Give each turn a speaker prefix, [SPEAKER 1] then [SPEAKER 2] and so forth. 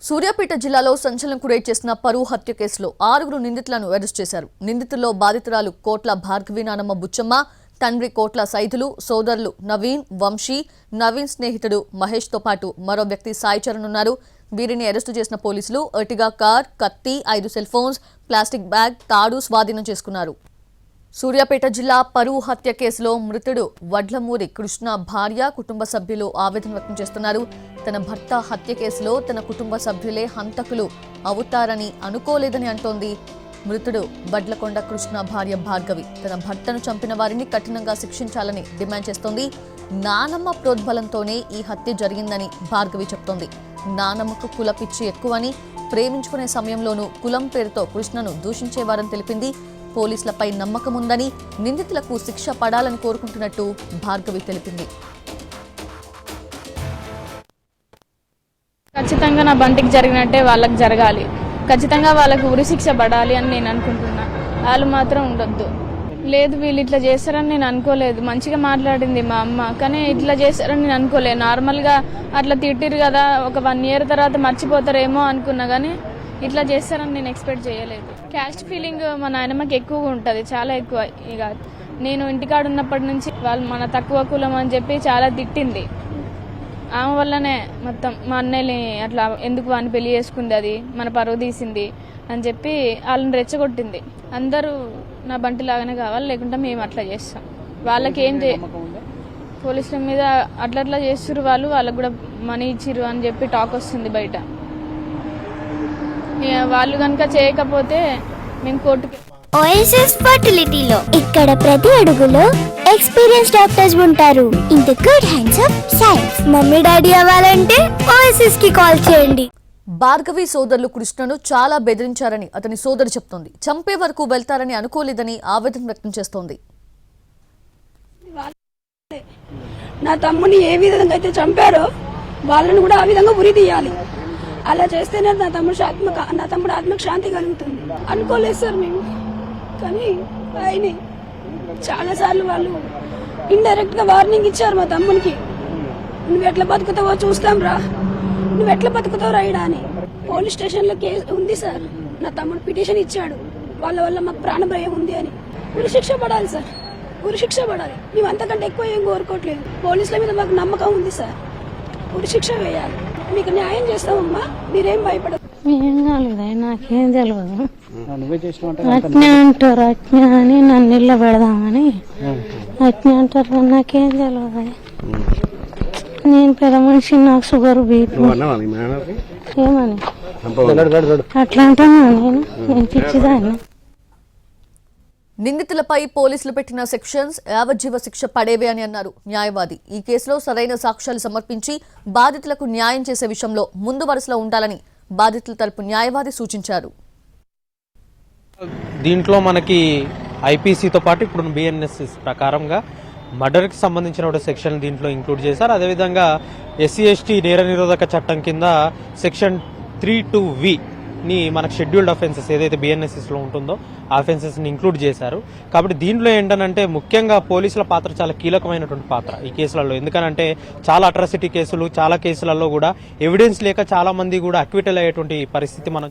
[SPEAKER 1] సూర్యాపేట జిల్లాలో సంచలనం క్రియేట్ చేసిన పరువు హత్య కేసులో 6 నిందితులను అరెస్ట్ చేశారు. నిందితుల్లో బాధితురాలు కోట్ల భార్గవి నానమ్మ బుచ్చమ్మ, తండ్రి కోట్ల సైదులు, సోదరులు నవీన్, వంశీ, నవీన్ స్నేహితుడు మహేష్ తో పాటు మరో వ్యక్తి సాయి చరణ్ ఉన్నారు. వీరిని అరెస్టు చేసిన పోలీసులు ఎర్టిగా కార్, కత్తి, 5 సెల్ ఫోన్స్, ప్లాస్టిక్ బ్యాగ్, తాడు స్వాధీనం చేసుకున్నారు. సూర్యాపేట జిల్లా పరువు హత్య కేసులో మృతుడు వడ్లమూరి కృష్ణ భార్య, కుటుంబ సభ్యులు ఆవేదన వ్యక్తం చేస్తున్నారు. తన భర్త హత్య కేసులో తన కుటుంబ సభ్యులే హంతకులు అవుతారని అనుకోలేదని అంటోంది. మృతుడు వడ్లకొండ కృష్ణ భార్య భార్గవి తన భర్తను చంపిన వారిని కఠినంగా శిక్షించాలని డిమాండ్ చేస్తోంది. నానమ్మ ప్రోద్బలంతోనే ఈ హత్య జరిగిందని భార్గవి చెప్తోంది. నానమ్మకు కుల పిచ్చి ఎక్కువని, ప్రేమించుకునే సమయంలోనూ కులం పేరుతో కృష్ణను దూషించేవారని తెలిపింది. పోలీసులపై నమ్మకం ఉందని, నిందితులకు శిక్ష పడాలని కోరుకుంటున్నట్టు భార్గవి తెలిపింది.
[SPEAKER 2] ఖచ్చితంగా నా బంటికి జరిగినట్టే వాళ్ళకి జరగాలి, ఖచ్చితంగా వాళ్ళకు ఉరి శిక్ష పడాలి అని నేను అనుకుంటున్నా. వాళ్ళు మాత్రం ఉండొద్దు. లేదు వీళ్ళు ఇట్లా చేస్తారని నేను అనుకోలేదు. మంచిగా మాట్లాడింది మా అమ్మ, కానీ ఇట్లా చేస్తారని నేను అనుకోలేదు. నార్మల్గా అట్లా తిట్టిరు కదా, ఒక 1 year తర్వాత మర్చిపోతారేమో అనుకున్నా, కానీ ఇట్లా చేస్తారని నేను ఎక్స్పెక్ట్ చేయలేదు. క్యాస్ట్ ఫీలింగ్ మా నాయనమ్మకి ఎక్కువగా ఉంటుంది, చాలా ఎక్కువ. ఇక నేను ఇంటికాడ ఉన్నప్పటి నుంచి వాళ్ళు మన తక్కువ కులం అని చెప్పి చాలా తిట్టింది. ఆమె వల్లనే మొత్తం మా అన్నయ్యని అట్లా ఎందుకు అని పెళ్లి చేసుకుంది, అది మన పరువు తీసింది అని చెప్పి వాళ్ళని రెచ్చగొట్టింది. అందరూ నా బంటి లాగానే కావాలి, లేకుంటే మేము అట్లా చేస్తాం. వాళ్ళకి ఏం పోలీసుల మీద అట్లా చేస్తున్నారు, వాళ్ళకు కూడా మనీ ఇచ్చిర్రు అని చెప్పి టాక్ వస్తుంది బయట. వాళ్ళు కనుక చేయకపోతే మేము కోర్టుకి.
[SPEAKER 3] ఓఎస్ఎస్ ఫర్టిలిటీలో ఇక్కడ ప్రతి అడుగులో ఎక్స్పీరియన్స్ డాక్టర్స్ ఉంటారు. In the good hands of science. Mummy daddy అవ్వాలంటే ఓఎస్ఎస్ కి కాల్ చేయండి.
[SPEAKER 1] భార్గవి సోదరులు కృష్ణను చాలా బెదిరించారని అతని సోదరు చెప్తోంది. చంపే వరకు వెళ్తారని అనుకోలేదని ఆవేదన వ్యక్తం చేస్తోంది.
[SPEAKER 4] నా తమ్ముని ఏ విధంగా అయితే చంపారో వాళ్ళని కూడా ఆ విధంగా ఉరి తీయాలి. అలా చేస్తేనే నా తమ్ముడు ఆత్మకు శాంతి కలుగుతుంది. అనుకోలేదు సార్ మేము, కానీ ఆయన చాలా సార్లు వాళ్ళు ఇండైరెక్ట్ గా వార్నింగ్ ఇచ్చారు మా తమ్మునికి. నువ్వు ఎట్లా బతుకుతావో చూస్తాం రా, నువ్వు ఎట్లా బతుకుతావు రైడా అని. పోలీస్ స్టేషన్ లో కేసు ఉంది సార్. నా తమ్ముడు పిటిషన్ ఇచ్చాడు, వాళ్ళ వల్ల మాకు ప్రాణభయం ఉంది అని. ఉరి శిక్ష పడాలి సార్, ఉరి శిక్ష పడాలి. మేము అంతకంటే ఎక్కువ ఏం కోరుకోవట్లేదు. పోలీసుల మీద మాకు నమ్మకం ఉంది సార్. ఉరి శిక్ష వేయాలి. మీకు న్యాయం చేస్తామమ్మా, మీరేం భయపడదు.
[SPEAKER 5] ఏం కాలేదు, నాకేం తెలియదు. అట్నే అంటారు, అట్నే అని నన్ను ఇళ్ళ పెడదామని అట్నే అంటారు, నాకేం తెలియదు. నేను పెద్ద మనిషి, నాకు షుగర్, బీపీ. ఏమని అట్లా అంటున్నా, నేను పిచ్చిదాన్ని.
[SPEAKER 1] నిందితులపై పోలీసులు పెట్టిన సెక్షన్స్ యావజ్జీవ శిక్ష పడేవే అని అన్నారు న్యాయవాది. ఈ కేసులో సరైన సాక్ష్యాలు సమర్పించి బాధితులకు న్యాయం చేసే విషయంలో ముందు వరుసలో ఉండాలని బాధితుల తరపు న్యాయవాది సూచించారు.
[SPEAKER 6] దీంట్లో మనకి ఐపీసీతో పాటు ఇప్పుడు బిఎన్ఎస్ఎస్ ప్రకారంగా మర్డర్కి సంబంధించిన సెక్షన్ దీంట్లో ఇంక్లూడ్ చేశారు. అదేవిధంగా ఎస్సీ ఎస్టీ నేర నిరోధక చట్టం కింద సెక్షన్ 3(2)V ని మనకు షెడ్యూల్డ్ అఫెన్సెస్ ఏదైతే బిఎన్ఎస్ఎస్ లో ఉంటుందో ఆ అఫెన్సెస్ ని ఇంక్లూడ్ చేశారు. కాబట్టి దీంట్లో ఏంటంటే ముఖ్యంగా పోలీసుల పాత్ర చాలా కీలకమైనటువంటి పాత్ర ఈ కేసులలో. ఎందుకనంటే చాలా అట్రాసిటీ కేసులు, చాలా కేసులలో కూడా ఎవిడెన్స్ లేక చాలా మంది కూడా అక్విటల్ అయ్యేటువంటి పరిస్థితి మనం